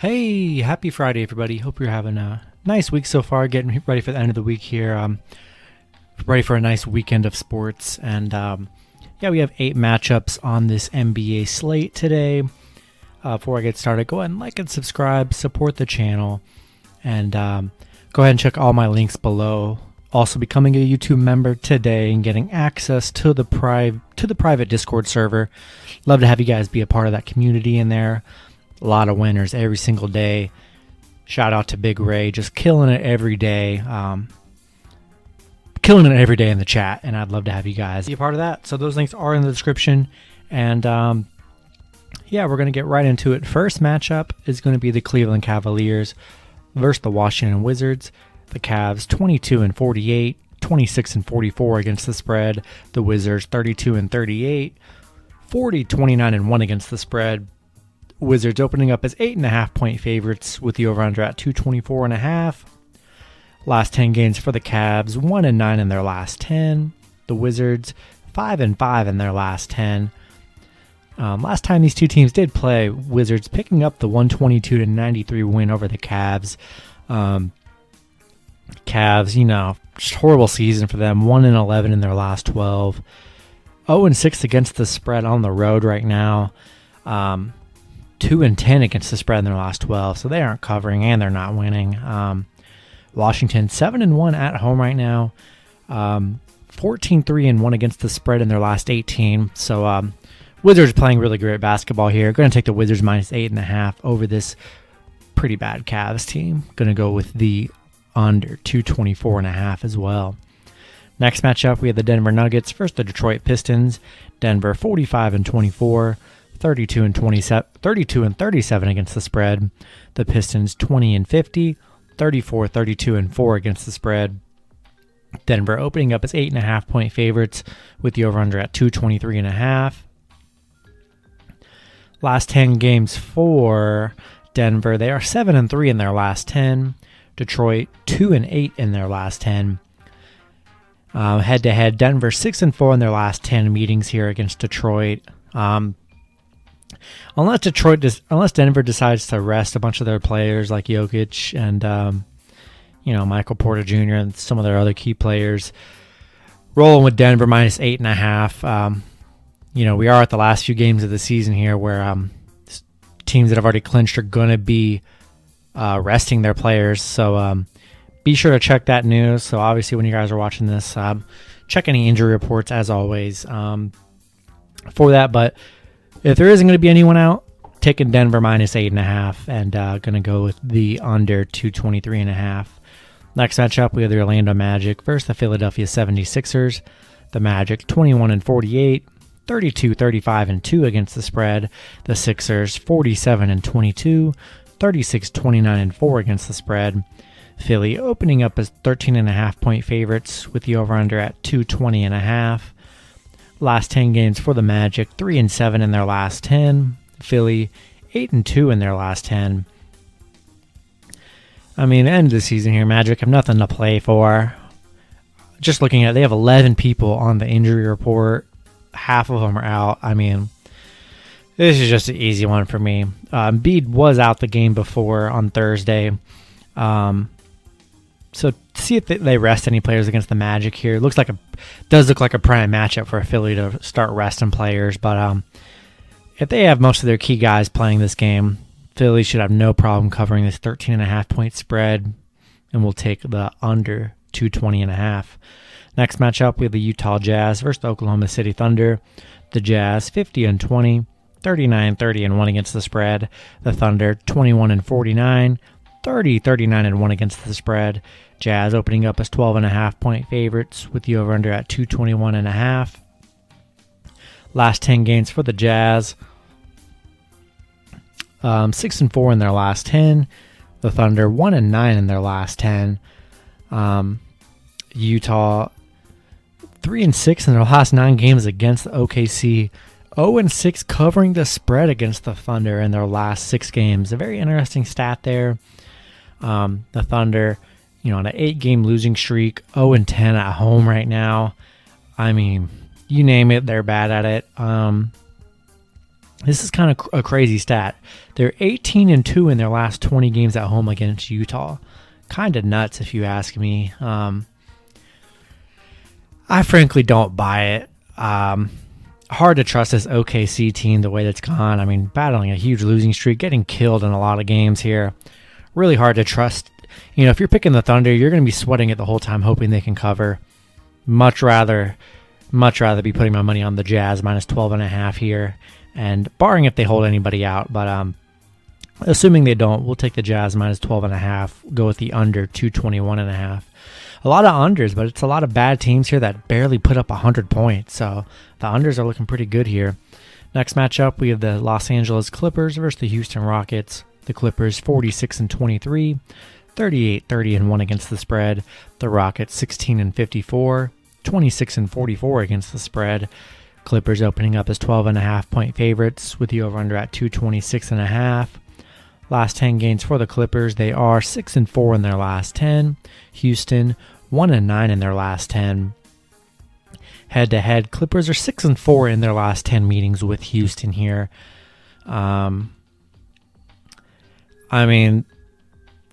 Hey, happy Friday, everybody. Hope you're having a nice week so far, getting ready for the end of the week here. Ready for a nice weekend of sports. And we have 8 matchups on this NBA slate today. Before I get started, go ahead and like and subscribe, support the channel, and go ahead and check all my links below. Also, becoming a YouTube member today and getting access to the private Discord server. Love to have you guys be a part of that community in there. A lot of winners every single day. Shout out to Big Ray, just killing it every day. Killing it every day in the chat, and I'd love to have you guys be a part of that. So those links are in the description, and we're going to get right into it. First matchup is going to be the Cleveland Cavaliers versus the Washington Wizards. The Cavs 22-48, 26-44 against the spread. The Wizards 32-38, 40-29-1 against the spread. Wizards opening up as 8.5-point favorites with the over-under at 224.5. Last 10 games for the Cavs, 1-9 in their last 10. The Wizards 5-5 in their last 10. Last time these two teams did play, Wizards picking up the 122-93 win over the Cavs. Cavs, just horrible season for them. 1-11 in their last 12. 0-6 against the spread on the road right now. 2-10 against the spread in their last 12, so they aren't covering and they're not winning. Washington 7-1 at home right now. 14-3-1 against the spread in their last 18. So Wizards playing really great basketball here. Going to take the Wizards minus 8.5 over this pretty bad Cavs team. Going to go with the under 224.5 as well. Next matchup, we have the Denver Nuggets versus the Detroit Pistons. Denver 45-24. 32-37 against the spread. The Pistons 20-50, 34-32-4 against the spread. Denver opening up as 8.5-point favorites with the over-under at 223.5. Last 10 games for Denver, they are 7-3 in their last 10. Detroit 2-8 in their last 10. Head-to-head, Denver 6-4 in their last 10 meetings here against Detroit. Unless Denver decides to rest a bunch of their players like Jokic and Michael Porter Jr. and some of their other key players, rolling with Denver minus 8.5. We are at the last few games of the season here where teams that have already clinched are going to be resting their players. So be sure to check that news. So obviously when you guys are watching this, check any injury reports as always for that. But if there isn't going to be anyone out, taking Denver minus 8.5 and going to go with the under 223.5. Next matchup, we have the Orlando Magic versus the Philadelphia 76ers. The Magic 21-48, 32-35-2 against the spread. The Sixers 47-22, 36-29-4 against the spread. Philly opening up as 13.5-point favorites with the over-under at 220.5. Last 10 games for the Magic, 3-7 in their last 10. Philly, 8-2 in their last 10. End of the season here, Magic have nothing to play for. Just looking at it, they have 11 people on the injury report. Half of them are out. This is just an easy one for me. Embiid was out the game before on Thursday. So see if they rest any players against the Magic here. Does look like a prime matchup for Philly to start resting players. But if they have most of their key guys playing this game, Philly should have no problem covering this 13.5-point spread, and we'll take the under 220.5. Next matchup, we have the Utah Jazz versus the Oklahoma City Thunder. The Jazz 50-20, 39-30-1 against the spread. The Thunder 21-49. 30-39-1 against the spread. Jazz opening up as 12.5-point favorites with the over-under at 221.5. Last 10 games for the Jazz, 6-4 in their last 10. The Thunder 1-9 in their last 10. Utah 3-6 in their last 9 games against the OKC. 0-6 covering the spread against the Thunder in their last 6 games. A very interesting stat there. The Thunder, on an 8-game losing streak, 0-10 at home right now. You name it, they're bad at it. This is kind of a crazy stat. They're 18-2 in their last 20 games at home against Utah. Kind of nuts, if you ask me. I frankly don't buy it. Hard to trust this OKC team the way that's gone. I mean, battling a huge losing streak, getting killed in a lot of games here. Really hard to trust. You know, if you're picking the Thunder, you're going to be sweating it the whole time, hoping they can cover. Much rather be putting my money on the Jazz minus 12.5 here, and barring if they hold anybody out. But assuming they don't, we'll take the Jazz minus 12.5. Go with the under 221.5. A lot of unders, but it's a lot of bad teams here that barely put up 100 points. So the unders are looking pretty good here. Next matchup, we have the Los Angeles Clippers versus the Houston Rockets. The Clippers 46-23, 38-30-1 against the spread. The Rockets 16-54, 26-44 against the spread. Clippers opening up as 12.5 point favorites with the over/under at 226.5. Last 10 games for the Clippers, they are 6-4 in their last 10. Houston 1-9 in their last 10. Head-to-head, Clippers are 6-4 in their last 10 meetings with Houston here. I mean,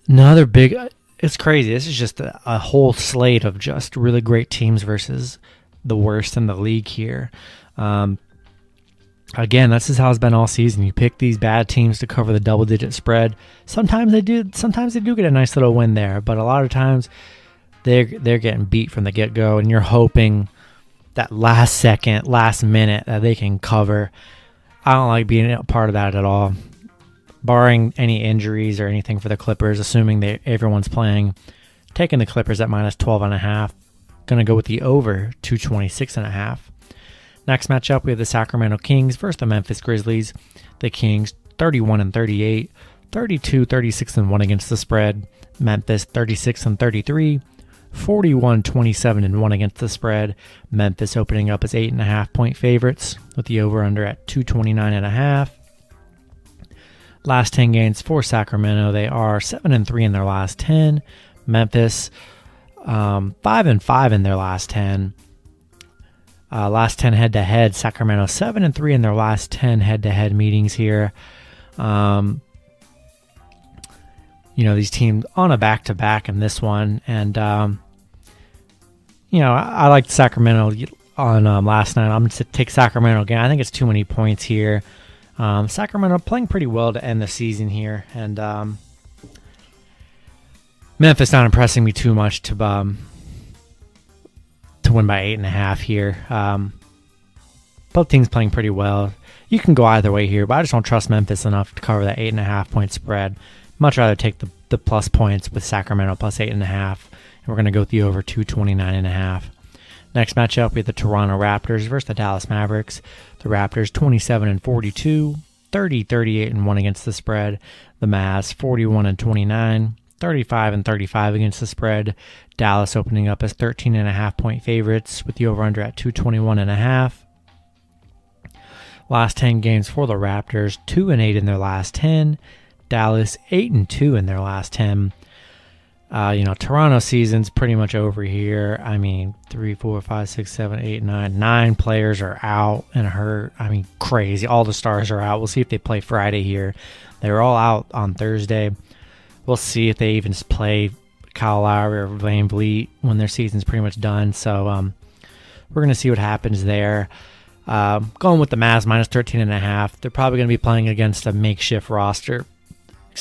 another big... It's crazy. This is just a whole slate of just really great teams versus the worst in the league here. Again, this is how it's been all season. You pick these bad teams to cover the double-digit spread. Sometimes they do get a nice little win there, but a lot of times they're getting beat from the get-go, and you're hoping that last second, last minute that they can cover. I don't like being a part of that at all. Barring any injuries or anything for the Clippers, assuming everyone's playing, taking the Clippers at minus 12.5. Going to go with the over 226.5. Next matchup, we have the Sacramento Kings versus the Memphis Grizzlies. The Kings 31-38, 32-36-1 against the spread. Memphis 36-33, 41-27-1 against the spread. Memphis opening up as 8.5 point favorites with the over/under at 229.5. Last 10 games for Sacramento, they are 7-3 in their last 10. Memphis 5-5 in their last 10. Last 10 head-to-head, Sacramento 7-3 in their last 10 head-to-head meetings here. You know, these teams on a back-to-back in this one. And, you know, I liked Sacramento on last night. I'm going to take Sacramento again. I think it's too many points here. Sacramento playing pretty well to end the season here. And Memphis not impressing me too much to win by 8.5 here. Both teams playing pretty well. You can go either way here, but I just don't trust Memphis enough to cover that 8.5 point spread. Much rather take the plus points with Sacramento plus 8.5. And we're going to go with the over 229.5. Next matchup, we have the Toronto Raptors versus the Dallas Mavericks. The Raptors 27-42, 30-38-1 against the spread. The Mavs 41-29, 35-35 against the spread. Dallas opening up as 13.5 point favorites with the over/under at 221.5. Last 10 games for the Raptors, 2-8 in their last 10. Dallas 8-2 in their last 10. You know, Toronto season's pretty much over here. I mean, 3, 4, 5, 6, 7, 8, 9. 9 players are out and hurt. I mean, crazy. All the stars are out. We'll see if they play Friday here. They were all out on Thursday. We'll see if they even play Kyle Lowry or Van Vliet when their season's pretty much done. So we're going to see what happens there. Going with the Mavs minus 13.5. They're probably going to be playing against a makeshift roster.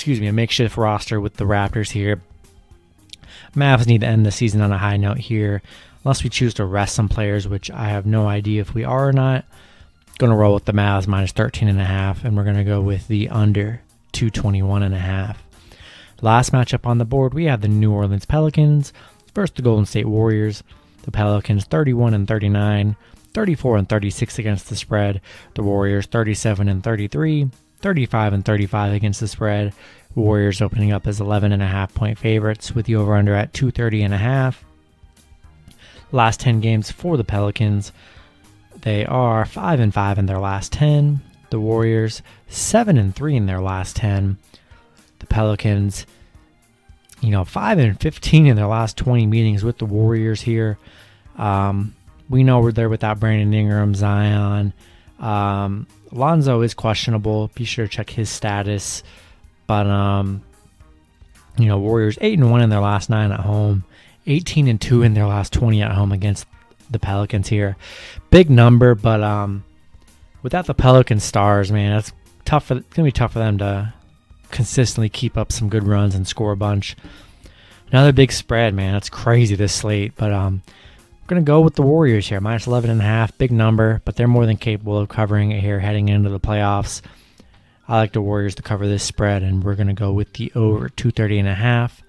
A makeshift roster with the Raptors here. Mavs need to end the season on a high note here, unless we choose to rest some players, which I have no idea if we are or not. Going to roll with the Mavs minus 13.5, and we're going to go with the under 221.5. Last matchup on the board, we have the New Orleans Pelicans versus the Golden State Warriors. The Pelicans 31-39, 34-36 against the spread. The Warriors 37-33, 35-35 against the spread. Warriors opening up as 11.5 point favorites with the over/under at 230.5. Last 10 games for the Pelicans, they are 5-5 in their last 10. The Warriors 7-3 in their last 10. The Pelicans, 5-15 in their last 20 meetings with the Warriors here. We know we're there without Brandon Ingram, Zion, Lonzo is questionable. Be sure to check his status. But Warriors 8-1 in their last 9 at home, 18-2 in their last 20 at home against the Pelicans here. Big number, but without the Pelican stars, man, it's gonna be tough for them to consistently keep up some good runs and score a bunch. Another big spread, man. It's crazy, this slate, but I'm gonna go with the Warriors here, minus 11.5, big number, but they're more than capable of covering it here heading into the playoffs. I like the Warriors to cover this spread, and we're gonna go with the over 230.5.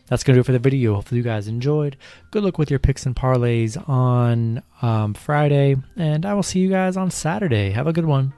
That's going to do it for the video. Hopefully you guys enjoyed. Good luck with your picks and parlays on Friday, and I will see you guys on Saturday. Have a good one.